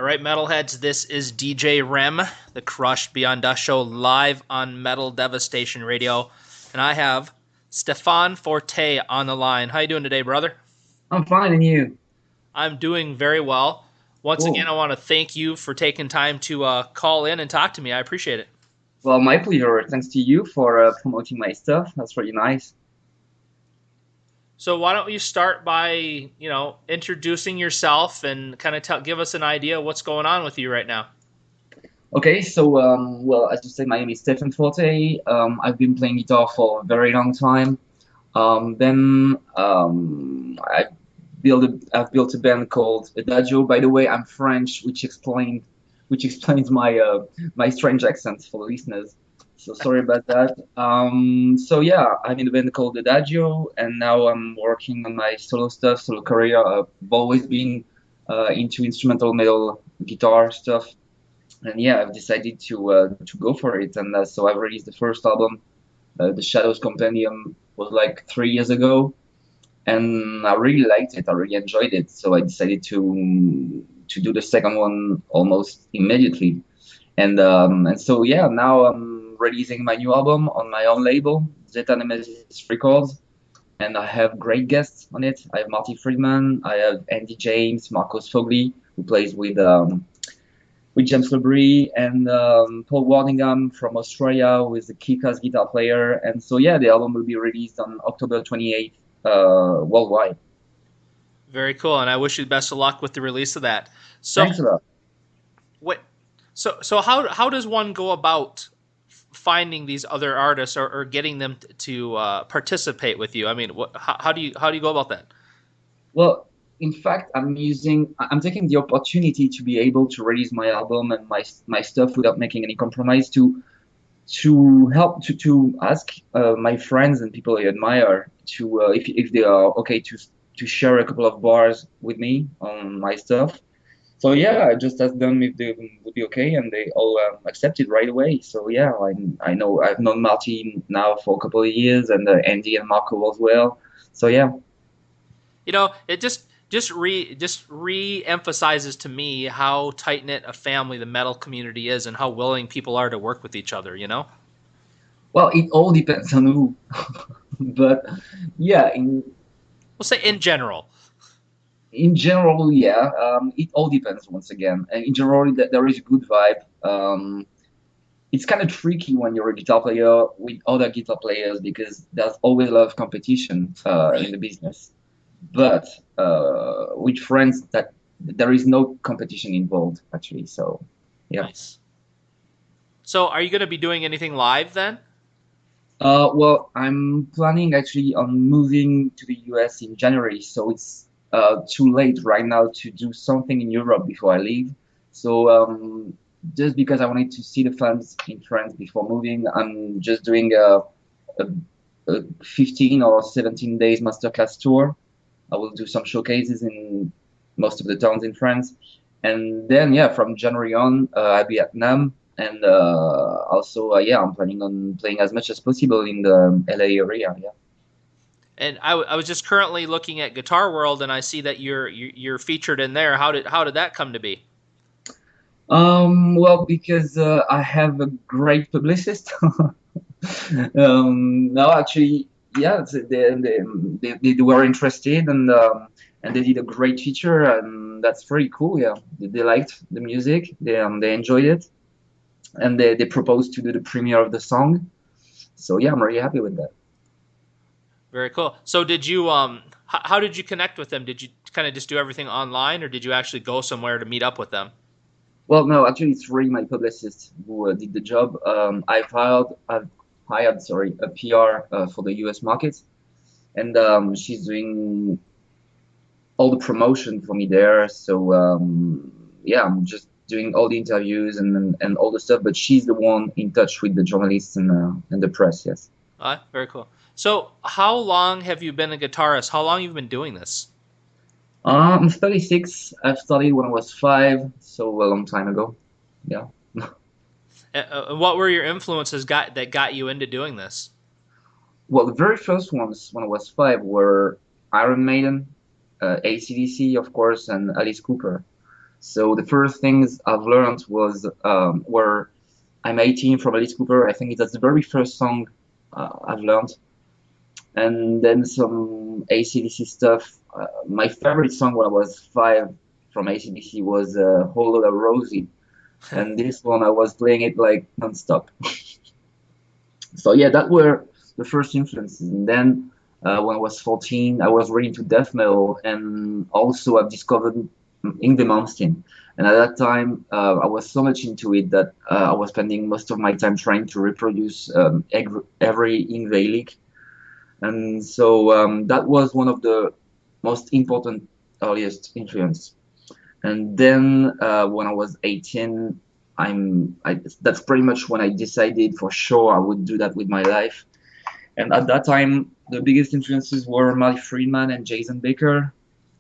All right, metalheads, this is DJ REM, the Crushed Beyond Dust show, live on Metal Devastation Radio, and I have Stephan Forte on the line. How you doing today, brother? I'm fine, and you? I'm doing very well. Once again, I Cool. want to thank you for taking time to call in and talk to me. I appreciate it. Well, my pleasure. Thanks to you for promoting my stuff. That's really nice. So why don't you start by, introducing yourself and kind of give us an idea of what's going on with you right now? Okay, so well, as you said, my name is Stephan Forte. I've been playing guitar for a very long time. Then I've built a band called Adagio. By the way, I'm French, which explains my strange accent for the listeners. So sorry about that. So yeah, I'm in a band called Adagio, and now I'm working on my solo stuff, solo career. I've always been into instrumental metal guitar stuff, and yeah, I've decided to go for it. And so I've released the first album, The Shadows Compendium, was like 3 years ago, and I really liked it. I really enjoyed it. So I decided to do the second one almost immediately. And so yeah, now I'm releasing my new album on my own label, Zeta Nemesis Records, and I have great guests on it. I have Marty Friedman, I have Andy James, Marcos Fogli, who plays with James Labrie, and Paul Wardingham from Australia, who is a kick-ass guitar player. And so yeah, the album will be released on October 28th worldwide. Very cool, and I wish you the best of luck with the release of that. So, Thanks a lot. what? So how does one go about finding these other artists or getting them to participate with you? I mean, how do you go about that? Well, in fact, I'm taking the opportunity to be able to release my album and my stuff without making any compromise to help to ask my friends and people I admire to if they are okay to share a couple of bars with me on my stuff. So yeah, I just asked them if they would be okay, and they all accepted right away. So yeah, I know I've known Martin now for a couple of years, and Andy and Marco as well. So yeah. It just re-emphasizes to me how tight knit a family the metal community is and how willing people are to work with each other. Well, it all depends on who, but yeah, We'll say in general. in general, yeah, it all depends once again. And in general, there is a good vibe. It's kind of tricky when you're a guitar player with other guitar players because there's always a lot of competition in Right. the business. But with friends, that there is no competition involved actually. So yeah. Nice. So, are you going to be doing anything live then? Well, I'm planning actually on moving to the US in January, so it's too late right now to do something in Europe before I leave. So just because I wanted to see the fans in France before moving, I'm just doing a, a 15 or 17 days masterclass tour. I will do some showcases in most of the towns in France, and then yeah, from January on, I'll be at NAMM, and also yeah, I'm planning on playing as much as possible in the LA area. Yeah. And I was just currently looking at Guitar World, and I see that you're featured in there. How did that come to be? Well, because I have a great publicist. No, actually, yeah, they were interested, and they did a great feature, and that's very cool. Yeah, they liked the music, they enjoyed it, and they proposed to do the premiere of the song. So yeah, I'm really happy with that. Very cool. So, did you how did you connect with them? Did you kind of just do everything online, or did you actually go somewhere to meet up with them? Well, no, actually, it's really my publicist who did the job. I've hired, sorry, a PR for the US market, and she's doing all the promotion for me there. So yeah, I'm just doing all the interviews and all the stuff. But she's the one in touch with the journalists and the press. Yes. Very cool. So, how long have you been a guitarist? How long have you been doing this? I'm 36. I've started when I was 5, so a long time ago. Yeah. And what were your influences that got you into doing this? Well, the very first ones when I was 5 were Iron Maiden, AC/DC, of course, and Alice Cooper. So the first things I've learned was were I'm 18 from Alice Cooper. I think that's the very first song I've learned, and then some AC/DC stuff. My favorite song when I was 5 from AC/DC was "Whole Lotta Rosie," and this one I was playing it like nonstop. So yeah, that were the first influences. And then when I was 14, I was really into death metal, and also I've discovered Yngwie Malmsteen. And at that time, I was so much into it that I was spending most of my time trying to reproduce every Yngwie lick. And so that was one of the most important earliest influence. And then when I was 18, that's pretty much when I decided for sure I would do that with my life. And at that time, the biggest influences were Marty Friedman and Jason Baker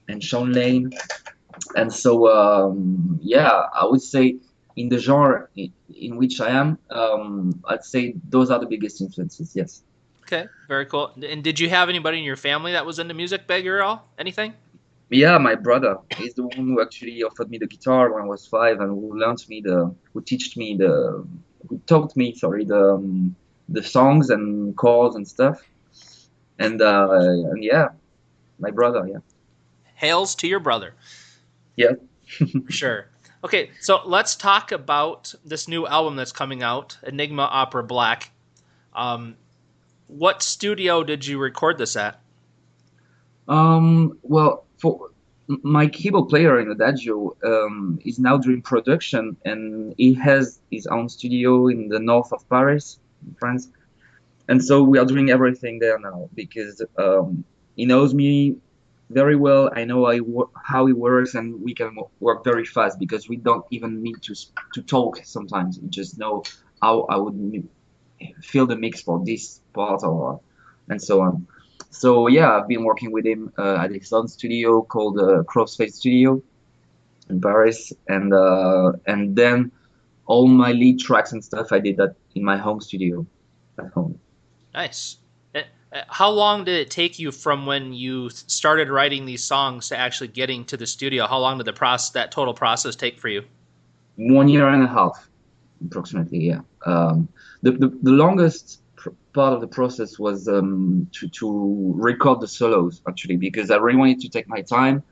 and Sean Lane. And so, yeah, I would say in the genre in which I am, I'd say those are the biggest influences, yes. Okay, very cool. And did you have anybody in your family that was into music big or all? Anything? Yeah, my brother is the one who actually offered me the guitar when I was 5, and who taught me, sorry, the songs and chords and stuff. And yeah, my brother, yeah, Hails to your brother, yeah. for sure. Okay, so let's talk about this new album that's coming out, Enigma Opera Black. Um, what studio did you record this at? Well, for my keyboard player in Adagio is now doing production, and he has his own studio in the north of Paris, in France. And so we are doing everything there now because he knows me very well. I know how he works, and we can work very fast because we don't even need to talk sometimes. We just know how I would feel the mix for this part or and so on. So yeah, I've been working with him at his own studio called Crossfade Studio in Paris, and then all my lead tracks and stuff I did that in my home studio at home. Nice. How long did it take you from when you started writing these songs to actually getting to the studio? How long did that total process take for you? 1 year and a half, approximately. Yeah. The longest part of the process was to record the solos actually because I really wanted to take my time,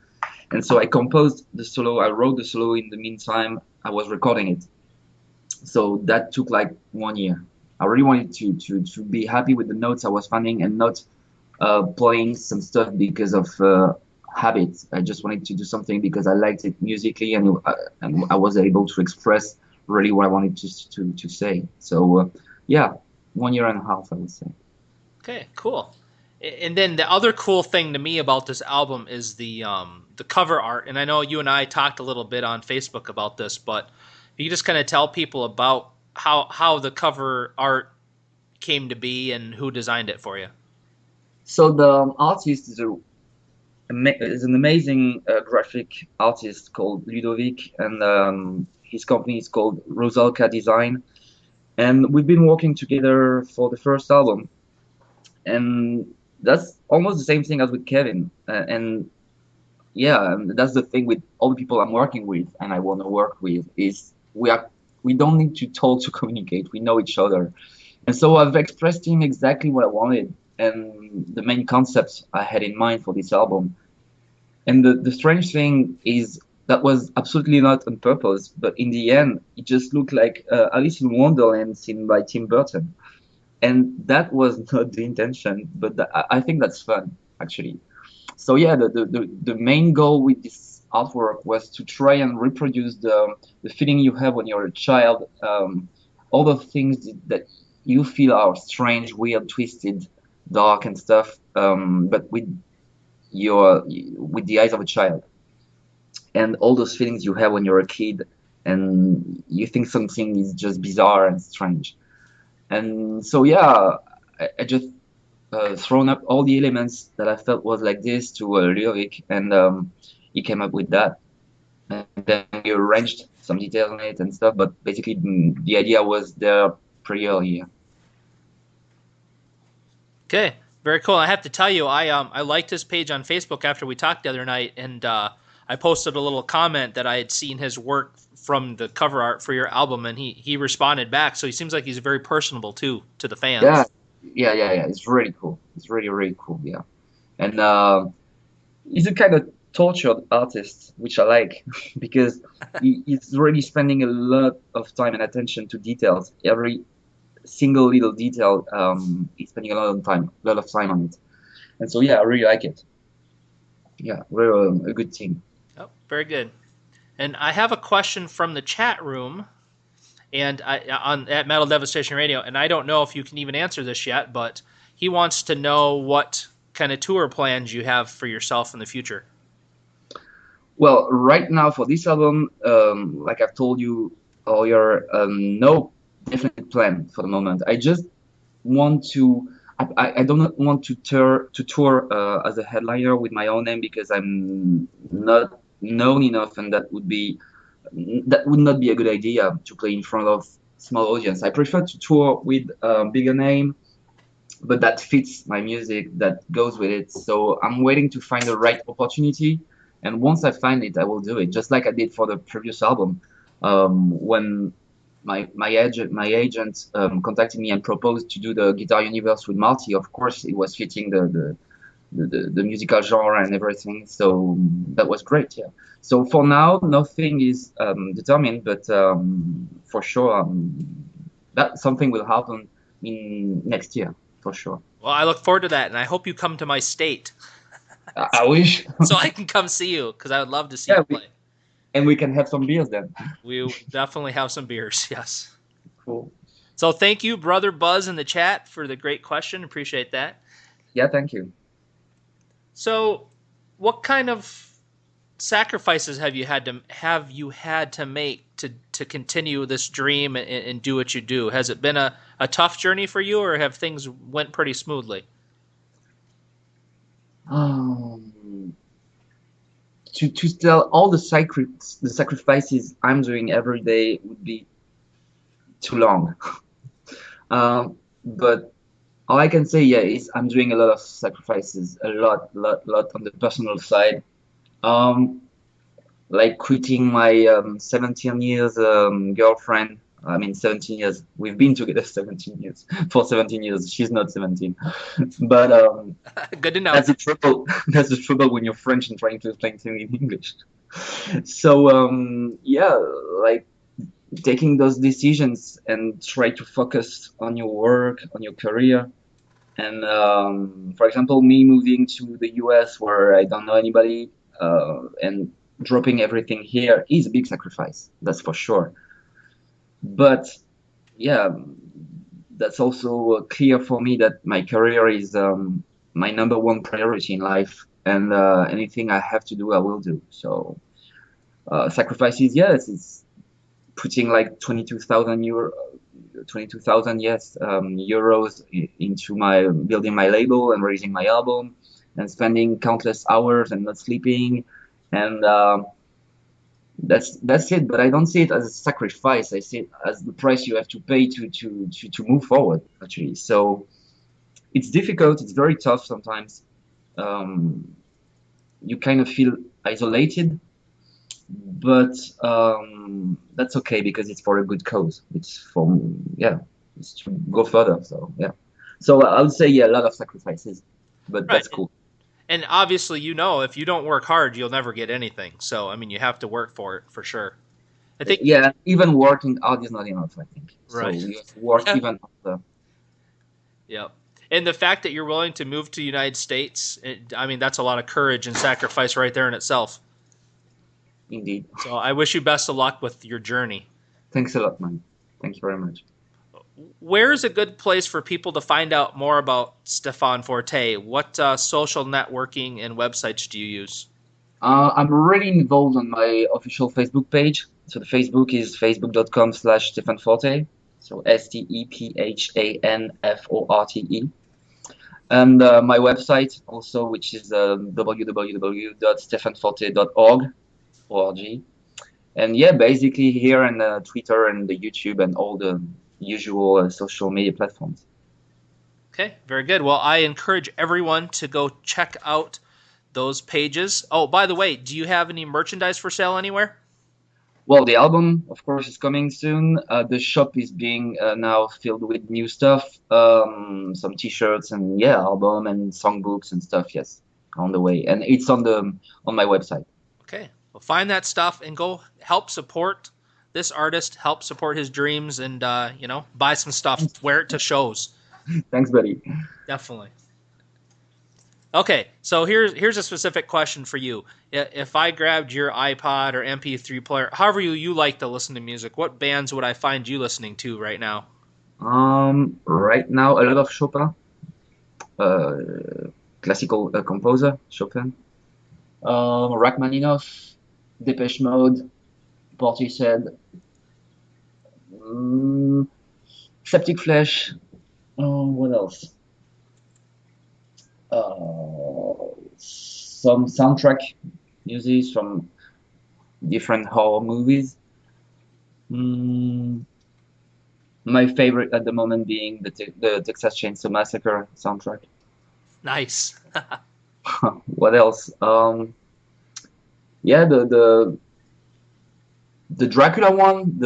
and so I composed the solo. I wrote the solo in the meantime I was recording it. So that took like 1 year. I really wanted to be happy with the notes I was finding and not playing some stuff because of habit. I just wanted to do something because I liked it musically, and I was able to express really what I wanted to say. So yeah, 1 year and a half, I would say. Okay, cool. And then the other cool thing to me about this album is the cover art. And I know you and I talked a little bit on Facebook about this, but you just kind of tell people about how the cover art came to be and who designed it for you. So the artist is an amazing graphic artist called Ludovic, and his company is called Rosalka Design. And we've been working together for the first album, and that's almost the same thing as with Kevin. And yeah, and that's the thing with all the people I'm working with and I want to work with is we don't need to talk to communicate. We know each other, and so I've expressed to him exactly what I wanted and the main concepts I had in mind for this album. And the strange thing is that was absolutely not on purpose, but in the end, it just looked like Alice in Wonderland seen by Tim Burton. And that was not the intention, but I think that's fun, actually. So yeah, the main goal with this artwork was to try and reproduce the feeling you have when you're a child, all the things that you feel are strange, weird, twisted, dark, and stuff, but with the eyes of a child, and all those feelings you have when you're a kid, and you think something is just bizarre and strange. And so yeah, I just thrown up all the elements that I felt was like this to Lyric, and he came up with that. And then we arranged some details on it and stuff, but basically the idea was there pretty early. Okay, very cool. I have to tell you, I liked his page on Facebook after we talked the other night, and I posted a little comment that I had seen his work from the cover art for your album, and he responded back. So he seems like he's very personable too to the Yeah, fans. yeah. It's really cool. It's really cool. Yeah, and he's a kind of tortured artist, which I like because he's really spending a lot of time and attention to details. Every single little detail, he's spending a lot of time on it. And so, yeah, I really like it. Yeah, we're a good team. Oh, very good. And I have a question from the chat room and on at Metal Devastation Radio, and I don't know if you can even answer this yet, but he wants to know what kind of tour plans you have for yourself in the future. Well, right now for this album, like I've told you earlier, no definite plan for the moment. I just want to. I don't want to tour as a headliner with my own name because I'm not known enough, and that would not be a good idea to play in front of small audience. I prefer to tour with a bigger name, but that fits my music, that goes with it. So I'm waiting to find the right opportunity, and once I find it, I will do it. Just like I did for the previous album, when my agent contacted me and proposed to do the Guitar Universe with Marty. Of course, it was fitting the musical genre and everything. So that was great. Yeah. So for now, nothing is determined, but for sure, that something will happen in next year for sure. Well, I look forward to that, and I hope you come to my state I wish. so I can come see you because I would love to see you Yeah, play. and we can have some beers then. We will definitely have some beers. Yes. Cool. So thank you, brother Buzz, in the chat for the great question. Appreciate that. Yeah, thank you. So, what kind of sacrifices have you had to make to continue this dream and do what you do? Has it been a tough journey for you, or have things went pretty smoothly? Um, to tell all the sacrifices I'm doing every day would be too long. But all I can say, yeah, is I'm doing a lot of sacrifices, lot on the personal side. Um, like quitting my 17 years girlfriend. I mean, 17 years. We've been together 17 years. For 17 years, she's not 17. But Good to know. that's the trouble. That's the trouble when you're French and trying to explain things in English. So yeah, like taking those decisions and try to focus on your work, on your career. And for example, me moving to the US where I don't know anybody and dropping everything here is a big sacrifice, that's for sure. But yeah, that's also clear for me that my career is my number one priority in life, and anything I have to do, I will do. So sacrifices, yes, it's putting like 22,000 euro, 22,000 yes euros into my building my label and raising my album, and spending countless hours and not sleeping, and that's it. But I don't see it as a sacrifice. I see it as the price you have to pay to move forward. Actually, so it's difficult. It's very tough sometimes. Um, you kind of feel isolated, but that's okay because it's for a good cause. It's for yeah, it's to go further. So yeah, so I would say yeah, a lot of sacrifices, but Right. that's cool. And obviously, if you don't work hard, you'll never get anything. So, I mean, you have to work for it for sure. I think, Yeah, even working hard is not enough, I think. So right. you have to work even harder. Yep. And the fact that you're willing to move to the United States, I mean, that's a lot of courage and sacrifice right there in itself. Indeed. So I wish you best of luck with your journey. Thanks a lot, man. Thank you very much. Where is a good place for people to find out more about Stephan Forte? What social networking and websites do you use? I'm really involved on my official Facebook page. So the Facebook is facebook.com/Stephan Forte. So STEPHANFORTE. And my website also, which is www.stephanforte.org. And yeah, basically here and Twitter and the YouTube and all the usual social media platforms. Okay, very good. Well, I encourage everyone to go check out those pages. Oh, by the way, do you have any merchandise for sale anywhere? Well, the album, of course, is coming soon. The shop is being now filled with new stuff, some T-shirts and yeah, album and songbooks and stuff. Yes, on the way, and it's on my website. Okay. Well, find that stuff and go help support this artist, help support his dreams, and buy some stuff, wear it to shows. Thanks, buddy. Definitely. Okay, so here's a specific question for you. If I grabbed your iPod or MP3 player, however you like to listen to music, what bands would I find you listening to right now? Right now, a lot of Chopin, uh, classical composer, Chopin. Rachmaninoff, Depeche Mode, Portishead, um, Septic Flesh. What else? Some soundtrack music from different horror movies. Mm, my favorite at the moment being the Texas Chainsaw Massacre soundtrack. Nice. What else? Yeah, the Dracula one,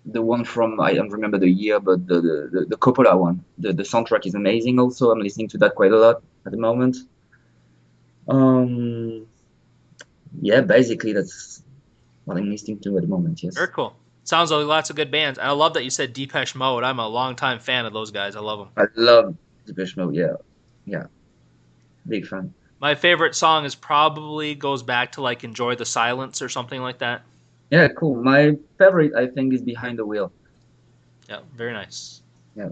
the one from I don't remember the year, but the Coppola one. The soundtrack is amazing. Also, I'm listening to that quite a lot at the moment. Um, yeah, basically that's what I'm listening to at the moment. Very Yes, cool. Sounds like lots of good bands. And I love that you said Depeche Mode. I'm a longtime fan of those guys. I love them. I love Depeche Mode. Yeah, yeah, big fan. My favorite song is probably goes back to like Enjoy the Silence or something like that. Yeah, cool. My favorite, I think, is Behind the Wheel. Yeah, very nice. Yeah.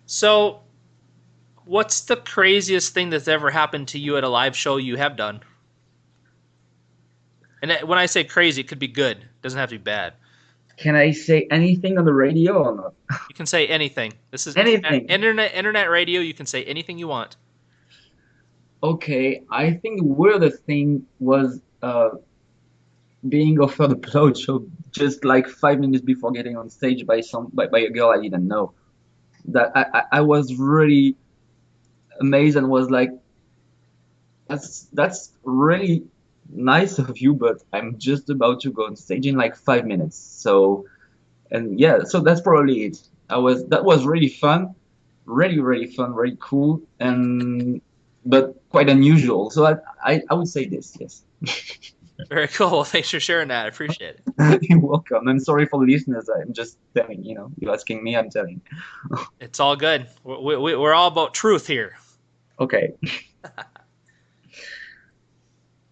So, what's the craziest thing that's ever happened to you at a live show you have done? And when I say crazy, it could be good. It doesn't have to be bad. Can I say anything on the radio or not? You can say anything. This is Anything. internet radio. You can say anything you want. Okay, I think the weirdest thing was being offered a blow job just like 5 minutes before getting on stage by a girl I didn't know. That I was really amazed and was like, that's really nice of you, but I'm just about to go on stage in like 5 minutes. So and yeah, so that's probably it. That was really fun, really fun, very cool, and but quite unusual. So I would say this, yes. Very cool. Well, thanks for sharing that. I appreciate it. You're welcome. I'm sorry for the listeners. I'm just telling, you're asking me, I'm telling. It's all good. We're all about truth here. Okay.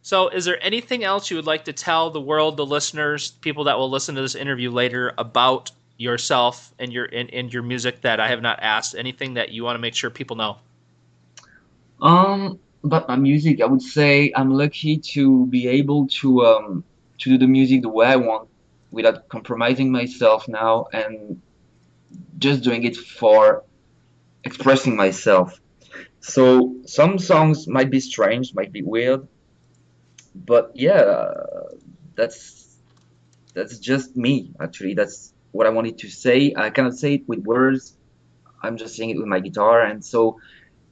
So, is there anything else you would like to tell the world, the listeners, people that will listen to this interview later about yourself and your music that I have not asked? Anything that you want to make sure people know? But my music, I would say I'm lucky to be able to do the music the way I want without compromising myself now and just doing it for expressing myself. So some songs might be strange, might be weird, but yeah, that's that's just me actually. That's what I wanted to say. I cannot say it with words. I'm just saying it with my guitar. And so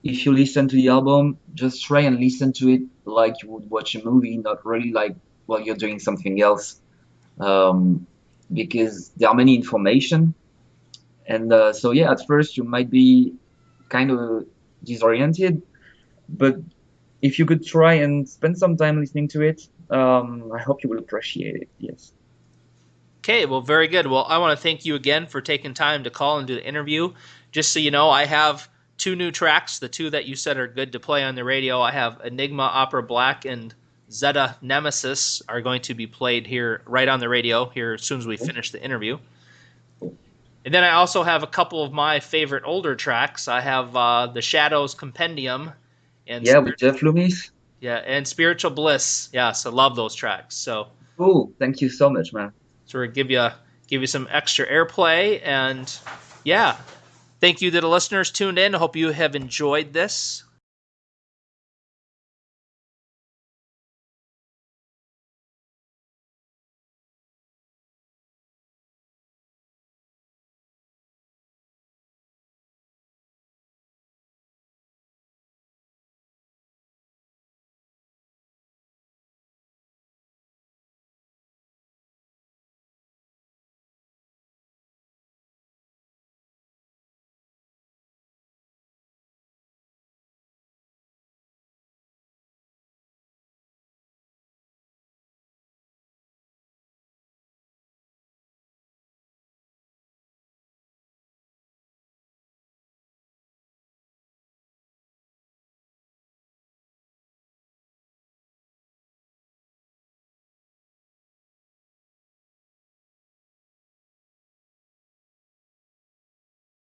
if you listen to the album, just try and listen to it like you would watch a movie, not really like while you're doing something else. Um, because there are many information. And so yeah, at first you might be kind of disoriented, but if you could try and spend some time listening to it, I hope you will appreciate it. Yes. Okay, well, very good. Well, I want to thank you again for taking time to call and do the interview. Just so you know, I have two new tracks. The two that you said are good to play on the radio. I have Enigma Opera Black and Zeta Nemesis are going to be played here right on the radio here as soon as we finish the interview. And then I also have a couple of my favorite older tracks. I have The Shadows Compendium and Yeah, with Jeff Loomis. and Spiritual Bliss. Yes, I love those tracks. Cool. Thank you so much, man. Sort of give you some extra airplay, and yeah, thank you to the listeners tuned in. I hope you have enjoyed this.